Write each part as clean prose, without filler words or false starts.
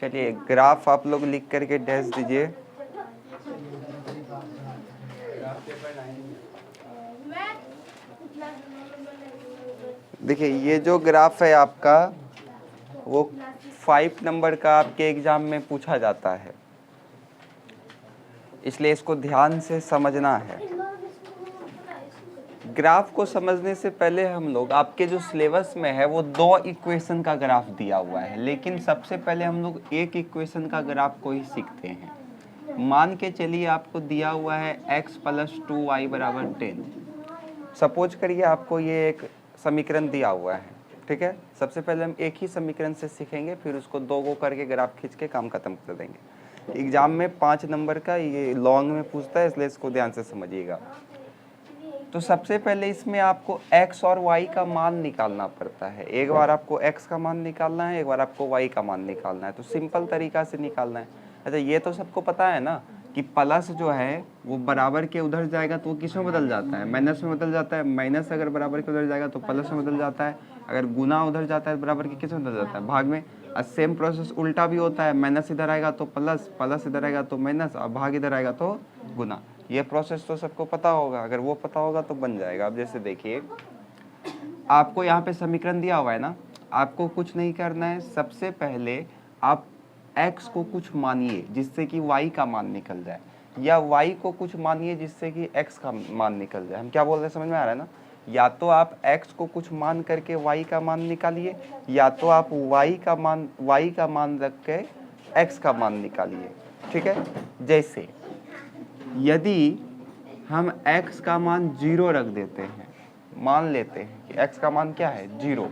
चलिए ग्राफ आप लोग लिख करके डैश दीजिए। देखिए ये जो ग्राफ है आपका वो 5 नंबर का आपके एग्जाम में पूछा जाता है, इसलिए इसको ध्यान से समझना है। ग्राफ को समझने से पहले हम लोग, आपके जो सिलेबस में है वो 2 इक्वेशन का ग्राफ दिया हुआ है, लेकिन सबसे पहले हम लोग एक इक्वेशन का ग्राफ को ही सीखते हैं। मान के चलिए आपको दिया हुआ है x + 2y = 10। सपोज करिए आपको ये एक समीकरण दिया हुआ है, ठीक है। सबसे पहले हम एक ही समीकरण से सीखेंगे, फिर उसको 2 को करके ग्राफ खींच के काम खत्म कर देंगे। एग्जाम में 5 नंबर का ये लॉन्ग में पूछता है, इसलिए इसको ध्यान से समझिएगा। तो सबसे पहले इसमें आपको x और y का मान निकालना पड़ता है। एक बार आपको x का मान निकालना है, एक बार आपको y का मान निकालना है। तो सिंपल तरीका से निकालना है। अच्छा ये तो सबको पता है ना कि प्लस जो है वो बराबर के उधर जाएगा तो वो किस में बदल जाता है, माइनस में बदल जाता है। माइनस अगर बराबर के उधर जाएगा तो प्लस में बदल जाता है। अगर गुना उधर जाता है बराबर के किस में बदल जाता है, भाग में। और सेम प्रोसेस उल्टा भी होता है, माइनस इधर आएगा तो प्लस, प्लस इधर आएगा तो माइनस, और भाग इधर आएगा तो गुना। ये प्रोसेस तो सबको पता होगा, अगर वो पता होगा तो बन जाएगा। अब जैसे देखिए आपको यहाँ पे समीकरण दिया हुआ है ना, आपको कुछ नहीं करना है। सबसे पहले आप x को कुछ मानिए जिससे कि y का मान निकल जाए, या y को कुछ मानिए जिससे कि x का मान निकल जाए। हम क्या बोल रहे हैं समझ में आ रहा है ना। या तो आप x को कुछ मान करके y का मान निकालिए, या तो आप y का मान रख के x का मान निकालिए, ठीक है। जैसे यदि हम x का मान 0 रख देते हैं, मान लेते हैं कि x का मान क्या है 0,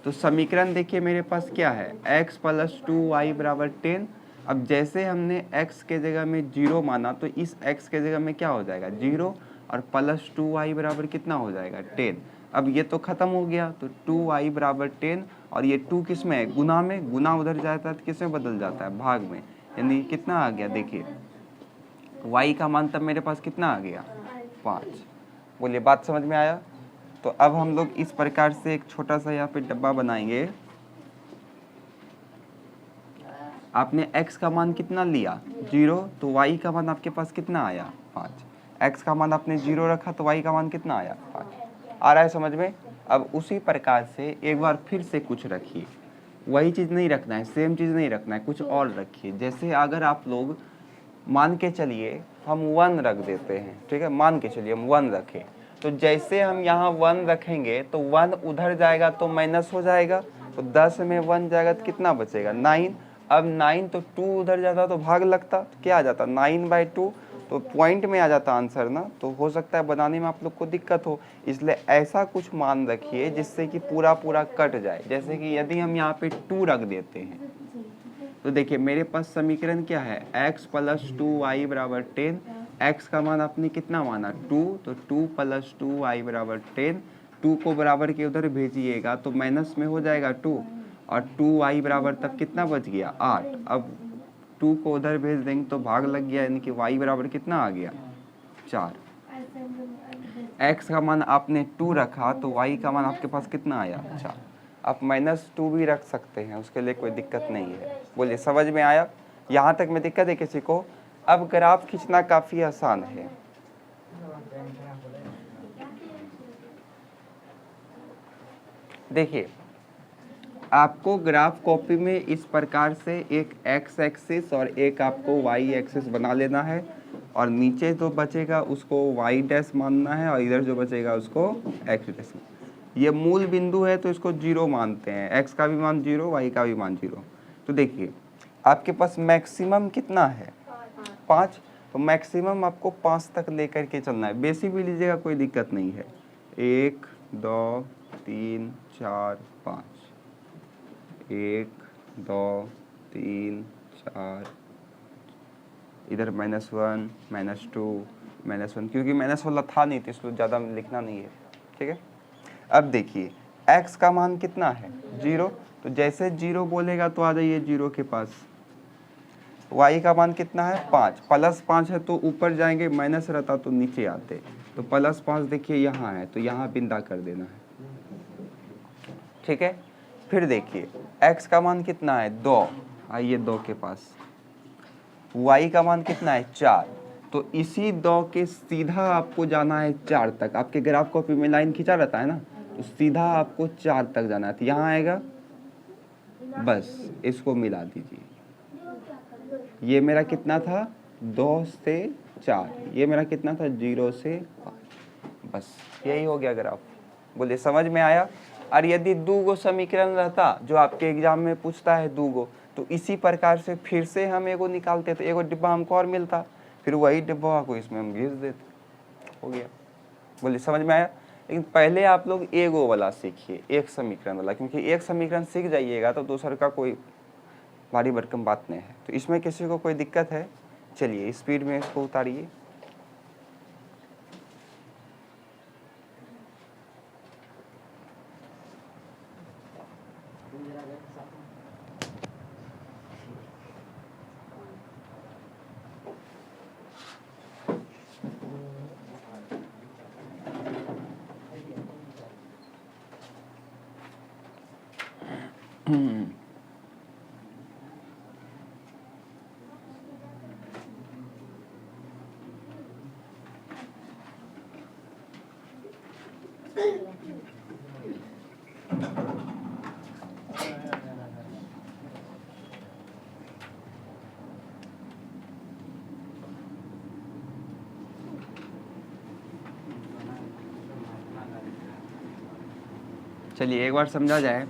तो समीकरण देखिए मेरे पास क्या है, x + 2y = 10। अब जैसे हमने x के जगह में 0 माना तो इस x के जगह में क्या हो जाएगा 0, और + 2y बराबर कितना हो जाएगा 10। अब ये तो खत्म हो गया, तो 2y = 10, और ये 2 किस में है, गुना में। गुना उधर जाता है तो किस में बदल जाता है, भाग में। यानी कितना आ गया, देखिए y का मान तब मेरे पास कितना आ गया 5। बोलिए बात समझ में आया। तो अब हम लोग इस प्रकार से एक छोटा सा यहाँ पे डब्बा बनाएंगे। आपने x का मान कितना लिया 0, तो y का मान आपके पास कितना आया 5। x का मान आपने 0 रखा तो y का मान कितना आया 5। आ रहा है समझ में। अब उसी प्रकार से एक बार फिर से कुछ रखिए, वही चीज़ नहीं रखना है, सेम चीज़ नहीं रखना है, कुछ और रखिए। जैसे अगर आप लोग मान के चलिए हम 1 रख देते हैं, ठीक है, मान के चलिए हम 1 रखें, तो जैसे हम यहाँ 1 रखेंगे तो 1 उधर जाएगा तो माइनस हो जाएगा, तो 10 में 1 जाएगा तो कितना बचेगा 9। अब 9 तो 2 उधर जाता तो भाग लगता, तो क्या आ जाता 9/2, तो पॉइंट में आ जाता आंसर ना। तो हो सकता है बनाने में आप लोग को दिक्कत हो, इसलिए ऐसा कुछ मान रखिए जिससे कि पूरा पूरा कट जाए। जैसे कि यदि हम यहाँ पे 2 रख देते हैं तो देखिए मेरे पास समीकरण क्या है, x + 2y = 10। x का मान आपने कितना माना 2, तो 2 + 2y = 10। 2 को बराबर के उधर भेजिएगा तो माइनस में हो जाएगा 2, और 2y बराबर तब कितना बच गया 8। अब 2 को उधर भेज देंगे तो भाग लग गया, यानी कि y बराबर कितना आ गया 4। x का मान आपने 2 रखा तो y का मान आपके पास कितना आया 4। आप -2 भी रख सकते हैं, उसके लिए कोई दिक्कत नहीं है। बोलिए समझ में आया। यहाँ तक में दिक्कत है किसी को। अब ग्राफ खींचना काफ़ी आसान है। देखिए आपको ग्राफ कॉपी में इस प्रकार से एक x एक्सिस और एक आपको y एक्सिस बना लेना है, और नीचे जो बचेगा उसको y डैश मानना है, और इधर जो बचेगा उसको x डैश। ये मूल बिंदु है तो इसको 0 मानते हैं, x का भी मान 0, y का भी मान 0। तो देखिए आपके पास मैक्सिमम कितना है 5, तो मैक्सिमम आपको 5 तक लेकर के चलना है। बेसी भी लीजिएगा कोई दिक्कत नहीं है। 1 2 3 4 5, 1 2 3 4, इधर -1 -2 -1, क्योंकि माइनस वाला था नहीं तो इसको ज़्यादा लिखना नहीं है, ठीक है। अब देखिए x का मान कितना है 0, तो जैसे 0 बोलेगा तो आ जाइए 0 के पास। y का मान कितना है 5, +5 है तो ऊपर जाएंगे, माइनस रहता तो नीचे आते, तो +5 देखिए यहाँ है तो यहाँ बिंदा कर देना है, ठीक है। फिर देखिए x का मान कितना है 2, आइए 2 के पास, y का मान कितना है 4, तो इसी 2 के सीधा आपको जाना है 4 तक। आपके ग्राफ कॉपी में लाइन खींचा रहता है ना, तो सीधा आपको 4 तक जाना है, तो यहाँ आएगा, बस इसको मिला दीजिए। ये मेरा कितना था 2 से 4, ये मेरा कितना था 0 से 5, बस यही हो गया ग्राफ। बोलिए समझ में आया। और यदि 2 गो समीकरण रहता जो आपके एग्जाम में पूछता है 2 गो, तो इसी प्रकार से फिर से हम एगो निकालते, तो एगो डिब्बा हमको और मिलता, फिर वही डिब्बा को इसमें हम घिस देते, हो गया। बोलिए समझ में आया। लेकिन पहले आप लोग एगो वाला सीखिए, एक समीकरण वाला, क्योंकि एक समीकरण सीख जाइएगा तो दूसर का कोई भारी भरकम बात नहीं है। तो इसमें किसी को कोई दिक्कत है? चलिए स्पीड में इसको उतारिए। चलिए एक बार समझा जाए।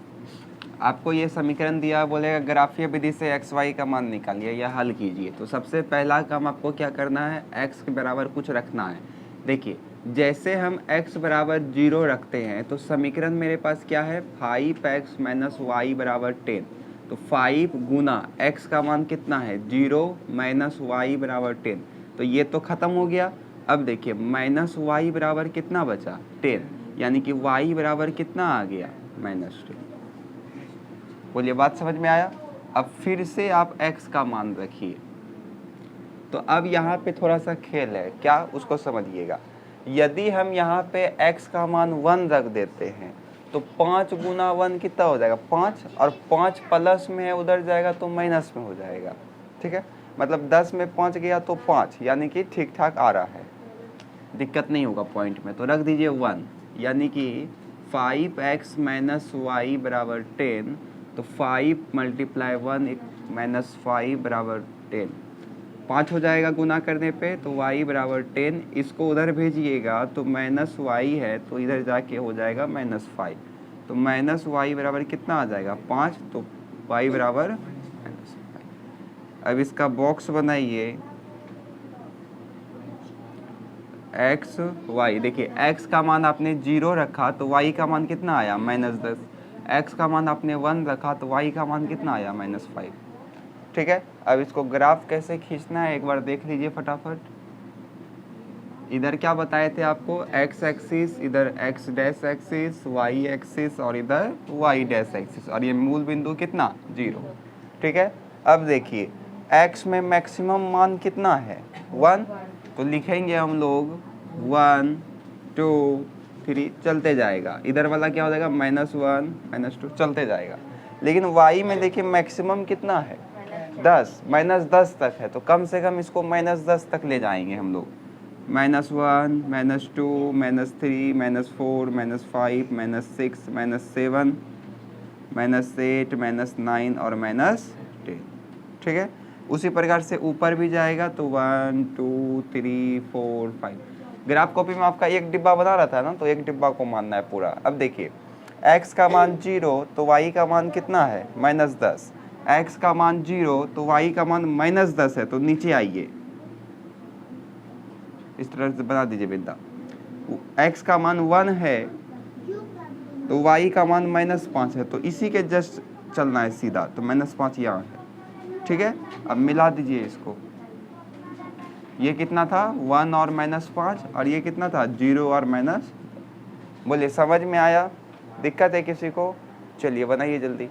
आपको ये समीकरण दिया, बोलेगा ग्राफीय विधि से एक्स वाई का मान निकालिए या हल कीजिए। तो सबसे पहला काम आपको क्या करना है, एक्स के बराबर कुछ रखना है। देखिए जैसे हम x बराबर 0 रखते हैं तो समीकरण मेरे पास क्या है, 5x माइनस वाई बराबर 10। तो 5 गुना x का मान कितना है 0 माइनस वाई बराबर 10, तो ये तो ख़त्म हो गया। अब देखिए माइनस वाई बराबर कितना बचा 10, यानी कि y बराबर कितना आ गया -10। बोलिए बात समझ में आया। अब फिर से आप x का मान रखिए। तो अब यहाँ पे थोड़ा सा खेल है, क्या उसको समझिएगा। यदि हम यहाँ पे x का मान 1 रख देते हैं तो 5 गुना 1 कितना हो जाएगा 5, और 5 प्लस में है उधर जाएगा तो माइनस में हो जाएगा। ठीक है, मतलब 10 में 5 गया तो 5, यानी कि ठीक ठाक आ रहा है, दिक्कत नहीं होगा पॉइंट में। तो रख दीजिए 1, यानी कि 5x माइनस वाई बराबर 10, तो 5 मल्टीप्लाई 1 माइनस 5 बराबर 10, 5 हो जाएगा गुना करने पे, तो y बराबर 10। इसको उधर भेजिएगा तो माइनस वाई है, तो इधर जाके हो जाएगा -5, तो माइनस वाई बराबर कितना आ जाएगा 5, तो y बराबर -5। अब इसका बॉक्स बनाइए x y। देखिए x का मान आपने 0 रखा तो y का मान कितना आया -10, x का मान आपने 1 रखा तो y का मान कितना आया -5। ठीक है, अब इसको ग्राफ कैसे खींचना है एक बार देख लीजिए फटाफट। इधर क्या बताए थे आपको, x एक्सिस, इधर x dash axis, y axis और इधर y डैश एक्सिस, और ये मूल बिंदु कितना 0। ठीक है, अब देखिए x में मैक्सिमम मान कितना है 1, तो लिखेंगे हम लोग 1 2 3 चलते जाएगा। इधर वाला क्या हो जाएगा -1 -2 चलते जाएगा। लेकिन y में देखिए मैक्सिमम कितना है 10, -10 तक है, तो कम से कम इसको -10 तक ले जाएंगे हम लोग। -1 -2 -3 -4 -5 -6 -7 -8 -9 और -10। ठीक है, उसी प्रकार से ऊपर भी जाएगा तो 1 2 3 4 5। ग्राफ कॉपी में आपका एक डिब्बा बना रहा था ना, तो एक डिब्बा को मानना है पूरा। अब देखिए x का मान 0 तो y का मान कितना है -10, x का मान 0 तो y का मान -10 है, तो नीचे आइए इस तरह से बना दीजिए बिंदा। x का मान 1 है तो y का मान -5 है, तो इसी के जस्ट चलना है सीधा, तो -5 यहाँ है। ठीक है, अब मिला दीजिए इसको। ये कितना था 1 और -5, और ये कितना था 0 और माइनस। बोलिए समझ में आया, दिक्कत है किसी को? चलिए बनाइए जल्दी।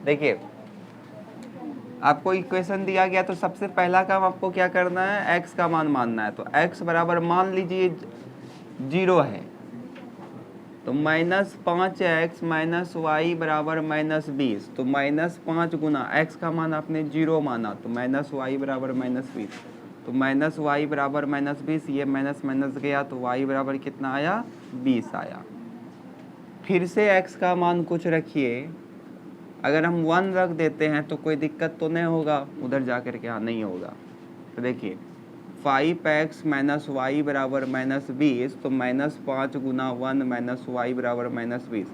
देखिए आपको इक्वेशन दिया गया तो सबसे पहला काम आपको क्या करना है, x का मान मानना है। तो x बराबर मान लीजिए 0 है, तो -5x माइनस वाई बराबर -20। तो -5 गुना x का मान आपने 0 माना, तो -y बराबर -20। तो -y बराबर -20, ये माइनस माइनस गया तो y बराबर कितना आया, 20 आया। फिर से x का मान कुछ रखिए, अगर हम 1 रख देते हैं तो कोई दिक्कत तो नहीं होगा, उधर जा कर के हाँ नहीं होगा। तो देखिए 5x माइनस वाई बराबर -20, तो -5 गुना 1 माइनस वाई बराबर -20।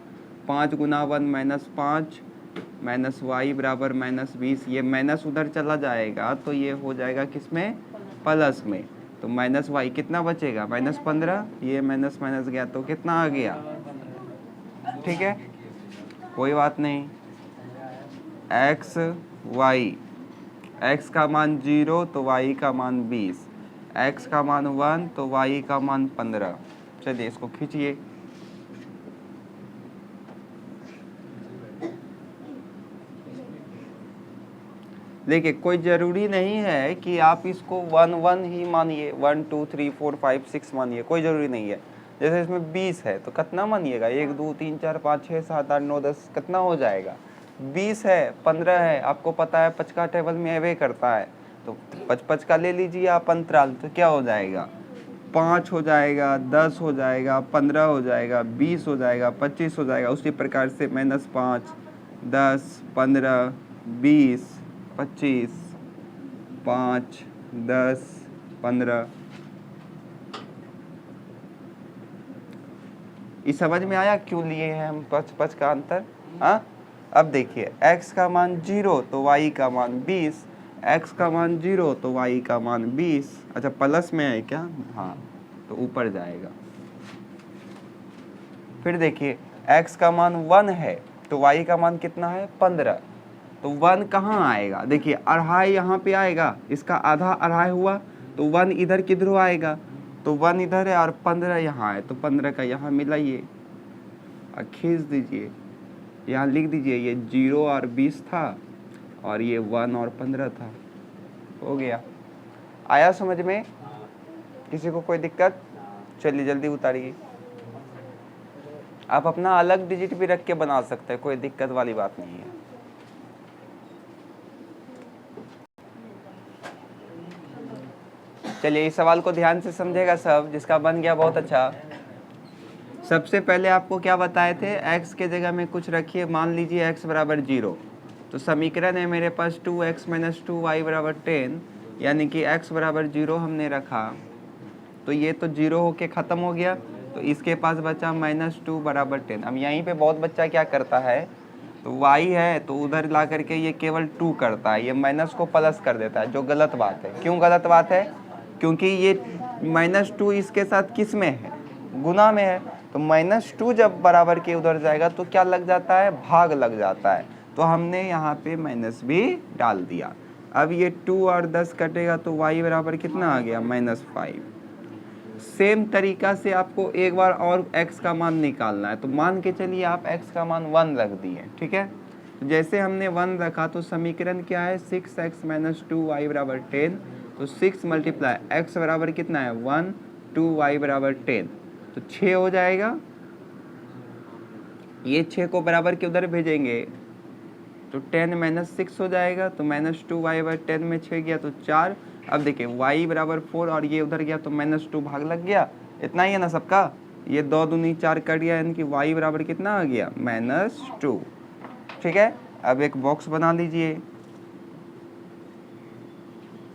5 गुना 1 -5 माइनस वाई बराबर -20, ये माइनस उधर चला जाएगा तो ये हो जाएगा किसमें, प्लस में। तो माइनस वाई कितना बचेगा, -15। ये माइनस माइनस गया तो कितना आ गया, ठीक है कोई बात नहीं। एक्स वाई, x का मान 0 तो y का मान 20, x का मान 1 तो y का मान 15। चलिए इसको खींचिए। देखिए कोई ज़रूरी नहीं है कि आप इसको 1 1 ही मानिए, 1 2 3 4 5 6 मानिए, कोई ज़रूरी नहीं है। जैसे इसमें 20 है तो कितना मानिएगा, 1 2 3 4 5 6 7 8 9 10, कितना हो जाएगा, 20 है, 15 है, आपको पता है 5 का टेबल में एवे करता है, तो 5 का ले लीजिए आप अंतराल, तो क्या हो जाएगा, 5 हो जाएगा, 10 हो जाएगा, 15 हो जाएगा, 20 हो जाएगा, 25 हो जाएगा। उसी प्रकार से -5 10 15 20 25 5 10 15। इस समझ में आया क्यों लिए हैं हम 5 का अंतर। हाँ अब देखिए x का मान 0 तो y का मान 20, x का मान 0 तो y का मान 20। अच्छा प्लस में है क्या, हाँ तो ऊपर जाएगा। फिर देखिए x का मान 1 है तो y का मान कितना है, 15। तो 1 कहाँ आएगा, देखिए अढ़ाई यहाँ पे आएगा, इसका आधा अढ़ाई हुआ, तो 1 इधर किधर आएगा, तो 1 इधर है और 15 यहाँ है, तो 15 का यहाँ मिलाइए और खींच दीजिए, यहाँ लिख दीजिए ये 0 और 20 था और ये 1 और 15 था, हो गया। आया समझ में, किसी को कोई दिक्कत, चलिए जल्दी उतारिए। आप अपना अलग डिजिट भी रख के बना सकते हैं, कोई दिक्कत वाली बात नहीं है। चलिए इस सवाल को ध्यान से समझेगा सब, जिसका बन गया बहुत अच्छा। सबसे पहले आपको क्या बताए थे, x के जगह में कुछ रखिए, मान लीजिए x बराबर 0, तो समीकरण है मेरे पास 2x माइनस 2y बराबर 10, यानी कि x बराबर 0 हमने रखा, तो ये तो 0 होके ख़त्म हो गया, तो इसके पास बचा -2 बराबर 10। अब यहीं पे बहुत बच्चा क्या करता है, तो y है तो उधर ला करके ये केवल 2 करता है, ये माइनस को प्लस कर देता है, जो गलत बात है। क्यों गलत बात है, क्योंकि ये -2 इसके साथ किस में है, गुना में है, तो -2 जब बराबर के उधर जाएगा तो क्या लग जाता है, भाग लग जाता है, तो हमने यहाँ पे माइनस भी डाल दिया। अब ये 2 और 10 कटेगा तो y बराबर कितना आ गया, -5। सेम तरीका से आपको एक बार और x का मान निकालना है, तो मान के चलिए आप x का मान 1 रख दिए, ठीक है। तो जैसे हमने 1 रखा तो समीकरण क्या है, 6x माइनस 2y बराबर 10, तो 6 मल्टीप्लाई x बराबर कितना है 1, 2y बराबर 10, तो 6 हो जाएगा। ये 6 को बराबर के उधर भेजेंगे तो 10 माइनस 6 हो जाएगा, तो -2y बाई 10 में 6 गया तो 4। अब देखिए y बराबर 4 और ये उधर गया तो -2 भाग लग गया, इतना ही है ना सबका, ये 2 दूनी 4 कट गया, यानी कि y बराबर कितना आ गया, -2। ठीक है, अब एक बॉक्स बना लीजिए।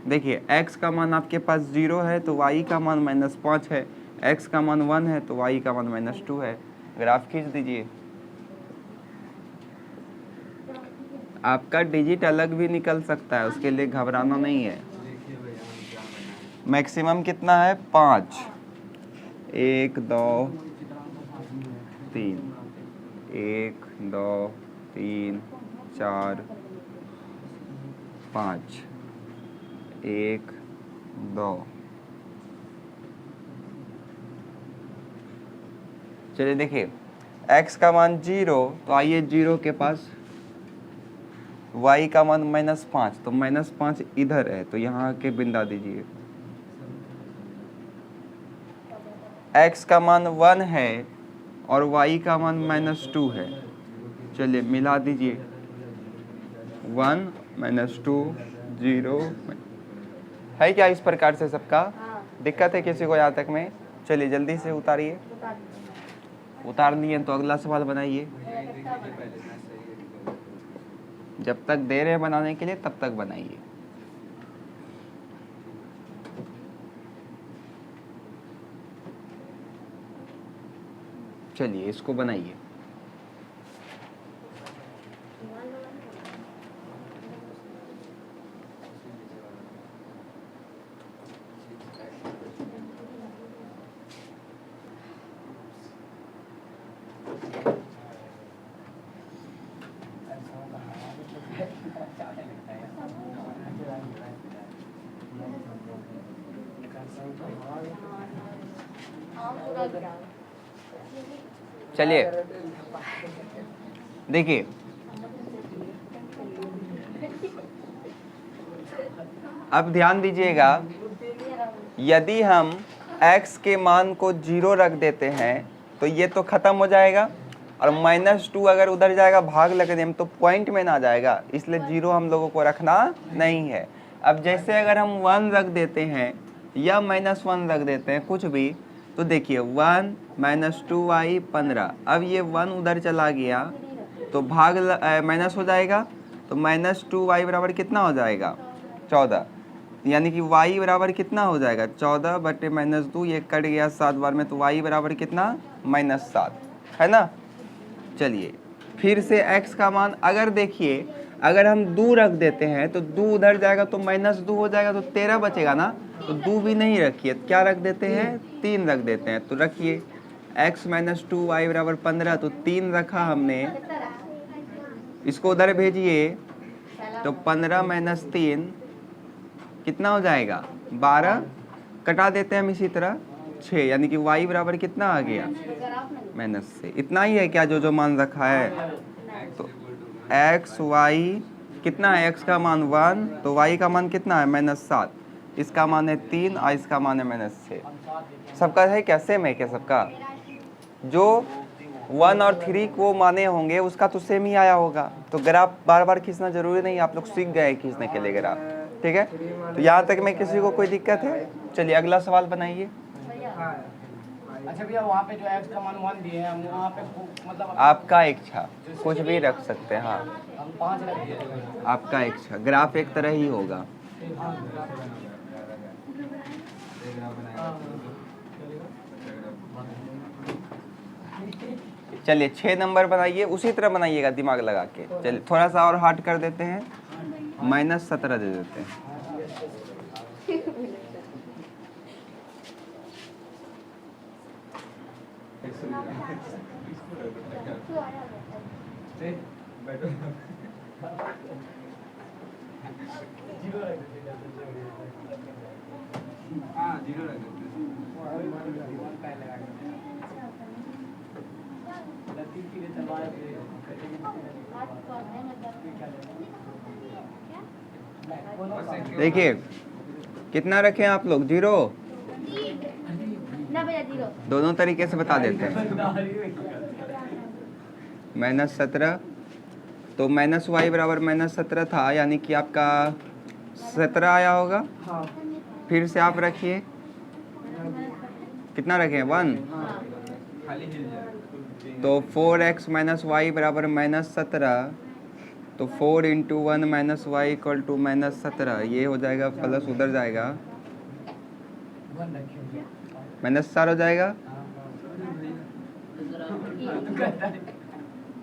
देखिए x का मान आपके पास 0 है तो y का मान -5 है, x का मान 1 है तो y का मान -2 है। ग्राफ खींच दीजिए। आपका डिजिट अलग भी निकल सकता है, उसके लिए घबराना नहीं है। मैक्सिमम कितना है, 5, 1 2 3, 1 2 3 4 5, 1 2। चलिए देखिए x का मान 0, तो आइए 0 के पास y का मान -5, तो -5 इधर है, तो यहाँ आके बिंदा दीजिए। x का मान 1 है और y का मान -2 है। चलिए मिला दीजिए, 1 -2 0 है क्या इस प्रकार से सबका? दिक्कत है किसी को यहाँ तक में? चलिए जल्दी से उतारिए। उतार दिए तो अगला सवाल बनाइए। जब तक दे रहे हैं बनाने के लिए तब तक बनाइए। चलिए इसको बनाइए। चलिए देखिए, अब ध्यान दीजिएगा, यदि हम x के मान को 0 रख देते हैं तो ये तो खत्म हो जाएगा, और -2 अगर उधर जाएगा भाग लग दें तो पॉइंट में ना जाएगा, इसलिए 0 हम लोगों को रखना नहीं है। अब जैसे अगर हम 1 रख देते हैं या -1 रख देते हैं कुछ भी, तो देखिए 1 -2y 15, अब ये 1 उधर चला गया तो भाग माइनस हो जाएगा, तो -2y बराबर कितना हो जाएगा? 14, यानी कि y बराबर कितना हो जाएगा? 14 बटे -2, ये कट गया 7 बार में, तो y बराबर कितना? -7, है ना। चलिए फिर से x का मान, अगर देखिए अगर हम 2 रख देते हैं तो 2 उधर जाएगा तो -2 हो जाएगा, तो 13 बचेगा ना, तो 2 भी नहीं रखिए, क्या रख देते हैं? 3 रख देते हैं। तो रखिए x - 2y बराबर 15, तो 3 रखा हमने, इसको उधर भेजिए तो 15 - 3 कितना हो जाएगा? 12, कटा देते हैं हम इसी तरह 6, यानी कि y बराबर कितना आ गया? -6। इतना ही है क्या जो मान रखा है? तो x y कितना है? x का मान 1, तो y का मान कितना है? -7, इसका मान है 3 और इसका मान है -6। सबका है क्या? सेम है क्या सबका? जो 1 और 3 को माने होंगे उसका तो सेम ही आया होगा, तो ग्राफ बार बार खींचना जरूरी नहीं, आप लोग सीख गए खींचने के लिए ग्राफ, ठीक है। तो यहाँ तक में किसी को कोई दिक्कत है? चलिए अगला सवाल बनाइए। अच्छा भैया, वहाँ पे जो x का मान 1 दिए हैं, वहाँ पे मतलब आपका इच्छा, कुछ भी रख सकते हैं। हाँ, हम 5 रख दिए। आपका इच्छा, ग्राफ एक तरह ही होगा। चलिए 6 नंबर बनाइए, उसी तरह बनाइएगा दिमाग लगा के। चलिए थोड़ा सा और हार्ड कर देते हैं, -17 दे देते हैं। देखिए कितना रखें आप लोग? 0? दोनों तरीके से बता देते हैं। -17, तो -y बराबर -17 था, यानी कि आपका 17 आया होगा। फिर से आप रखिए, कितना रखें? 1, तो 4x - y बराबर -17, तो 4 × 1 - y = -17, ये हो जाएगा, प्लस उधर जाएगा, -4 हो जाएगा।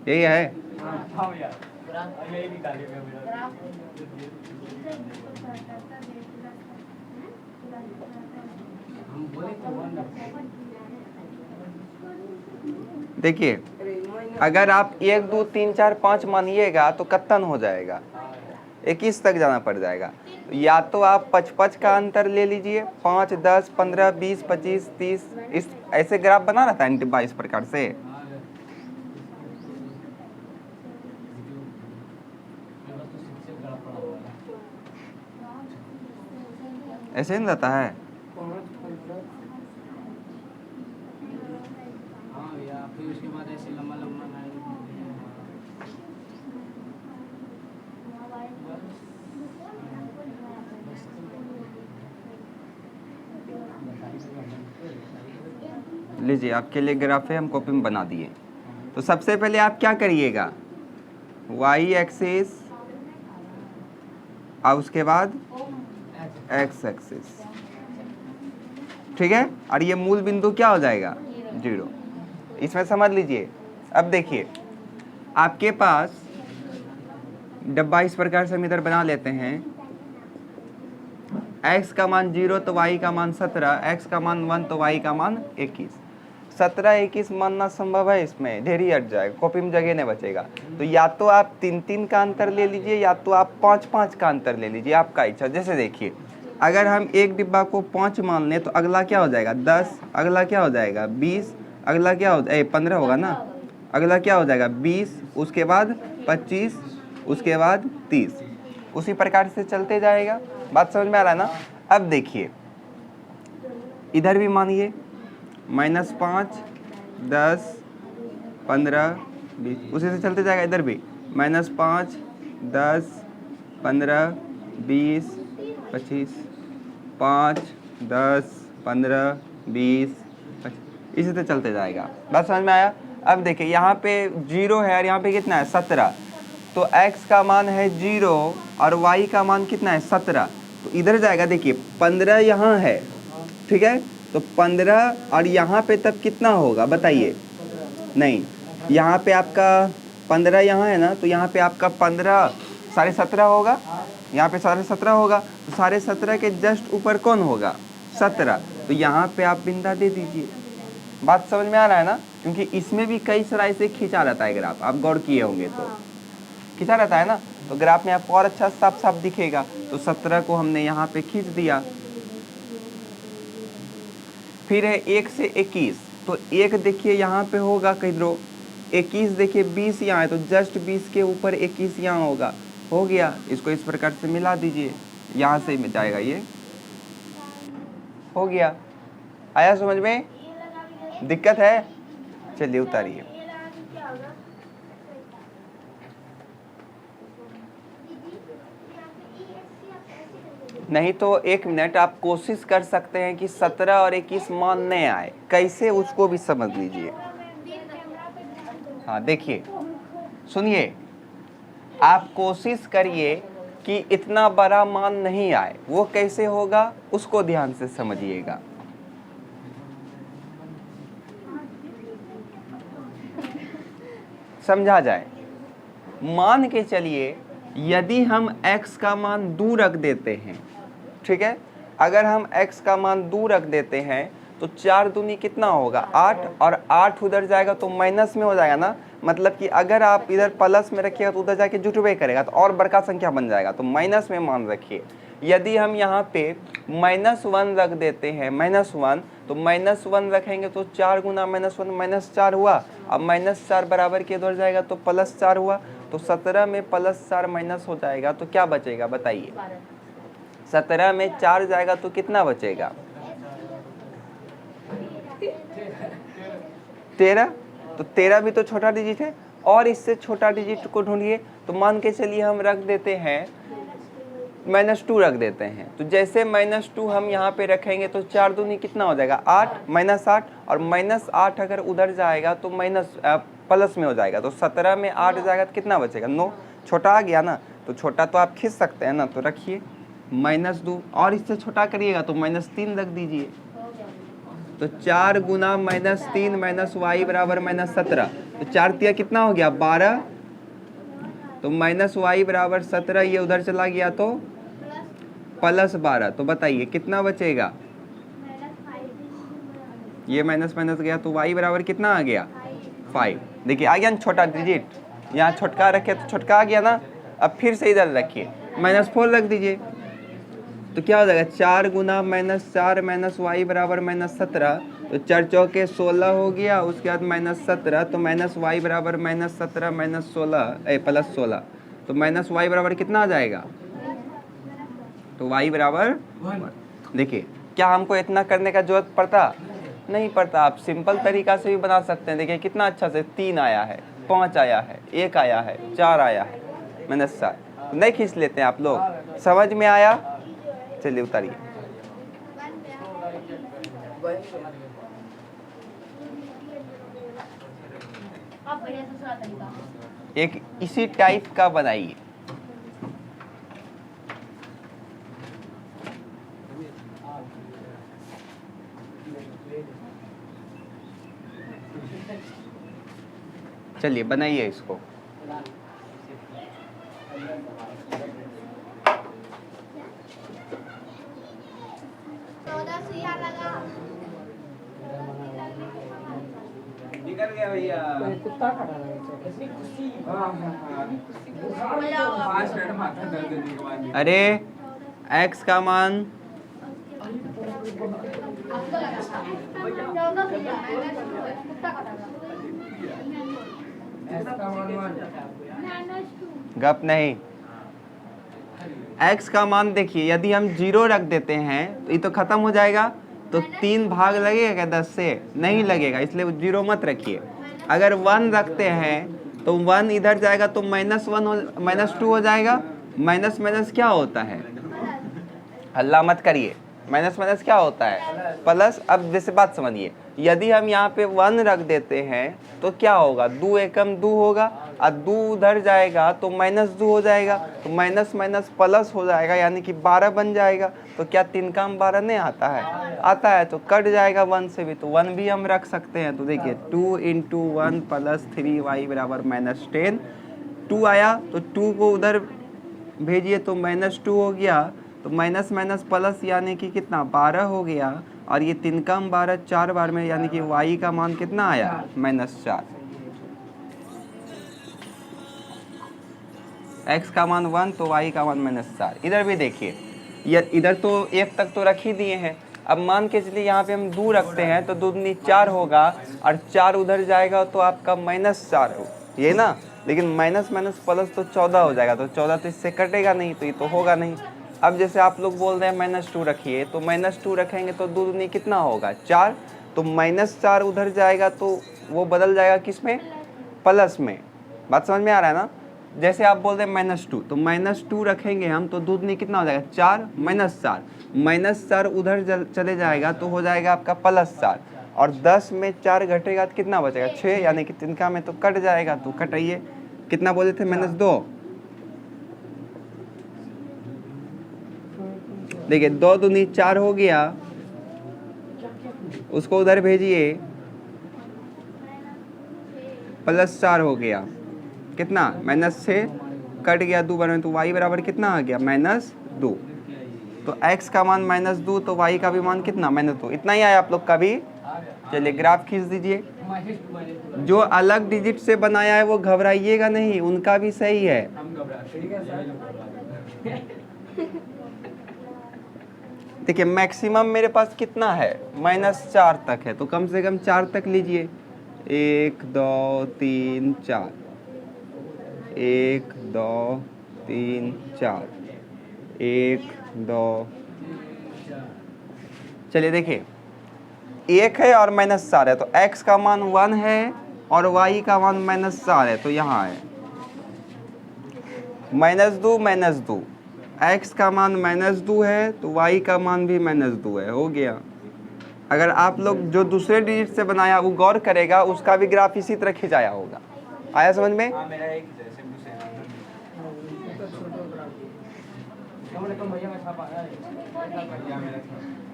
यही है। देखिए अगर आप 1 2 3 4 5 मानिएगा तो कत्तन हो जाएगा, 21 तक जाना पड़ जाएगा। या तो आप 5 का अंतर ले लीजिए, 5 10 15 20 25 30, इस ऐसे ग्राफ बना रहता है डिब्बा इस प्रकार से। ऐसे नहीं रहता है? हाँ भैया, फिर उसके बाद ऐसे लंबा लंबा लाइन लीजिए आपके लिए ग्राफ है, हम कॉपी में बना दिए। तो सबसे पहले आप क्या करिएगा, वाई एक्सिस और उसके बाद एक्स एक्सिस, ठीक है। और ये मूल बिंदु क्या हो जाएगा, 0। इसमें समझ लीजिए। अब देखिए आपके पास डब्बा इस प्रकार से हम इधर बना लेते हैं, x का मान 0 तो y का मान 17, x का मान 1 तो y का मान 21। 17 21 मानना संभव है, इसमें ढेर ही हट जाएगा, कॉपी में जगह नहीं बचेगा। तो या तो आप 3-3 का अंतर ले लीजिए या तो आप 5-5 का अंतर ले लीजिए, आपका इच्छा। जैसे देखिए अगर हम एक डिब्बा को 5 मान लें तो अगला क्या हो जाएगा 10, अगला क्या हो जाएगा 20, अगला क्या हो 15 होगा ना, अगला क्या हो जाएगा 20, उसके बाद 25, उसके बाद 30, उसी प्रकार से चलते जाएगा। बात समझ में आ रहा है ना। अब देखिए इधर भी मानिए -5, 10, 15, 20, उसी से चलते जाएगा। इधर भी -5, 10, 15, 20, 25, 5, 10, 15, 20, 25, इसी से चलते जाएगा। बात समझ में आया। अब देखिए यहाँ पे 0 है और यहाँ पे कितना है 17, तो x का मान है 0 और y का मान कितना है 17, तो इधर जाएगा। देखिए 15 यहाँ है, ठीक है, तो 15 और यहाँ पे तब कितना होगा बताइए, नहीं यहाँ पे आपका 15 यहाँ है ना, तो यहाँ पे आपका 15 17.5 होगा, यहाँ पे 17.5 होगा, तो 17.5 के जस्ट ऊपर कौन होगा 17, तो यहाँ पे आप बिंदा दे दीजिए। बात समझ में आ रहा है ना, क्योंकि इसमें भी कई सारा से खींचा रहता है ग्राफ, आप गौर किए होंगे तो खींचा रहता है ना, तो ग्राफ में आपको और अच्छा साफ साफ दिखेगा। तो 17 को हमने यहाँ पे खींच दिया। फिर है 1 से 21, तो 1 देखिए यहाँ पे होगा किधरो, 21 देखिए 20 यहाँ है, तो जस्ट 20 के ऊपर 21 यहाँ होगा, हो गया। इसको इस प्रकार से मिला दीजिए, यहाँ से मिल जाएगा, ये हो गया। आया समझ में, दिक्कत है, चलिए उतारिए। नहीं तो 1 मिनट आप कोशिश कर सकते हैं कि 17 और 21 मान नहीं आए, कैसे उसको भी समझ लीजिए। हाँ देखिए सुनिए, आप कोशिश करिए कि इतना बड़ा मान नहीं आए, वो कैसे होगा उसको ध्यान से समझिएगा। समझा जाए, मान के चलिए यदि हम x का मान 2 रख देते हैं, ठीक है, अगर हम x का मान 2 रख देते हैं तो 4 दूनी कितना होगा 8, और 8 उधर जाएगा तो माइनस में हो जाएगा ना, मतलब कि अगर आप इधर प्लस में रखिएगा तो उधर जाके जुटवे करेगा, तो और बड़का संख्या बन जाएगा, तो माइनस में मान रखिए। यदि हम यहाँ पे -1 रख देते हैं, -1, तो -1 रखेंगे तो 4 गुना -1 -4 हुआ, अब -4 बराबर के इधर जाएगा तो +4 हुआ, तो 17 में +4 माइनस हो जाएगा, तो क्या बचेगा बताइए, 17 में 4 जाएगा तो कितना बचेगा 13, तो 13 भी तो छोटा डिजिट है, और इससे छोटा डिजिट को ढूंढिए। तो मान के चलिए हम रख देते हैं -2 रख देते हैं, तो जैसे -2 हम यहाँ पे रखेंगे तो 4 दूनी कितना हो जाएगा 8, -8, और -8 अगर उधर जाएगा तो प्लस में हो जाएगा, तो 17 में 8 जाएगा तो कितना बचेगा 9, छोटा आ गया ना, तो छोटा तो आप खींच सकते हैं ना, तो रखिए -2, और इससे छोटा करिएगा तो -3 रख दीजिए, तो 4 गुना -3 -y बराबर -17, तो 4 तिया कितना हो गया 12, तो -y बराबर 17, ये उधर चला गया तो +12, तो बताइए कितना बचेगा, ये माइनस गया तो y बराबर कितना आ गया 5। देखिए आ गया ना छोटा डिजिट, यहाँ छोटका रखे तो छोटका आ गया ना। अब फिर से इधर रखिए -4 रख दीजिए, तो क्या हो जाएगा 4 गुना -4 -y बराबर -17, तो 4 चौके 16 हो गया, उसके बाद -17, तो -y बराबर -17 +16, तो -y बराबर कितना आ जाएगा, तो y बराबर देखिए क्या हमको इतना करने का जरूरत पड़ता? नहीं पड़ता। आप सिंपल तरीका से भी बना सकते हैं। देखिए कितना अच्छा से 3 आया है, 5 आया है, 1 आया है, 4 आया है, -7। नहीं खींच लेते हैं आप लोग? समझ में आया? चलिए उतारिए। एक इसी टाइप का बनाइए। चलिए बनाइए इसको। निकल गया भैया। अरे x का मान गप नहीं। x का मान देखिए, यदि हम 0 रख देते हैं तो ये तो खत्म हो जाएगा। तो 3 भाग लगेगा क्या 10 से? नहीं लगेगा, इसलिए 0 मत रखिए। अगर 1 रखते हैं तो 1 इधर जाएगा तो -2 हो जाएगा। माइनस माइनस क्या होता है? हल्ला मत करिए। माइनस माइनस क्या होता है? प्लस। अब जैसे बात समझिए, यदि हम यहाँ पे 1 रख देते हैं तो क्या होगा? 2 एकम 2 होगा और 2 उधर जाएगा तो -2 हो जाएगा। तो माइनस माइनस प्लस हो जाएगा, यानी कि 12 बन जाएगा। तो क्या 3 का 12 नहीं आता है? आता है। तो कट जाएगा 1 से भी, तो 1 भी हम रख सकते हैं। तो देखिए 2 × 1 + 3y = -10। 2 आया तो 2 को उधर भेजिए तो -2 हो गया। तो माइनस माइनस प्लस यानी कि कितना? 12 हो गया। और ये 3 का 12 4 बार में, यानी कि y का मान कितना आया? -4। x का मान 1 तो y का मान -4। इधर भी देखिए, ये इधर तो 1 तक तो रख ही दिए हैं। अब मान के चलिए यहाँ पे हम 2 रखते हैं तो 2 दूनी 4 होगा और 4 उधर जाएगा तो आपका -4 हो, ये ना। लेकिन माइनस माइनस प्लस तो 14 हो जाएगा। तो 14 तो इससे कटेगा नहीं, तो ये तो होगा नहीं। अब जैसे आप लोग बोल रहे हैं -2 रखिए, तो -2 रखेंगे तो 2 दूनी कितना होगा? 4। तो -4 उधर जाएगा तो वो बदल जाएगा किस में? प्लस में। बात समझ में आ रहा है ना? जैसे आप बोल रहे हैं -2, तो -2 रखेंगे हम तो 2 दूनी कितना हो जाएगा? 4 -4। -4 उधर चले जाएगा तो हो जाएगा आपका +4। और 10 में 4 घटेगा तो कितना बचेगा? 6, यानी कि तिनका में तो कट जाएगा। तो कटाइए। कितना बोले थे? -2। देखिए 2 दूनी 4 हो गया, उसको उधर भेजिए, +4 हो गया। कितना? -6 कट गया 2 बार में, तो y बराबर कितना आ गया? -2। तो x का मान -2 तो y का भी मान कितना? -2। इतना ही आया आप लोग का भी। चलिए ग्राफ खींच दीजिए। जो अलग डिजिट से बनाया है वो घबराइएगा नहीं, उनका भी सही है। देखिए मैक्सिमम मेरे पास कितना है? -4 तक है, तो कम से कम 4 तक लीजिए। 1 2 3 4, 1 2 3 4, 1 2। चलिए देखिए 1 है और -4 है, तो x का मान 1 है और y का मान -4 है। तो यहाँ है -2 -2। x का मान -2 है तो y का मान भी -2 है। हो गया। अगर आप लोग जो दूसरे डिजिट से बनाया वो गौर करेगा, उसका भी ग्राफ इसी तरह खिंचाया होगा। आया समझ में?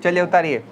चलिए उतारिए।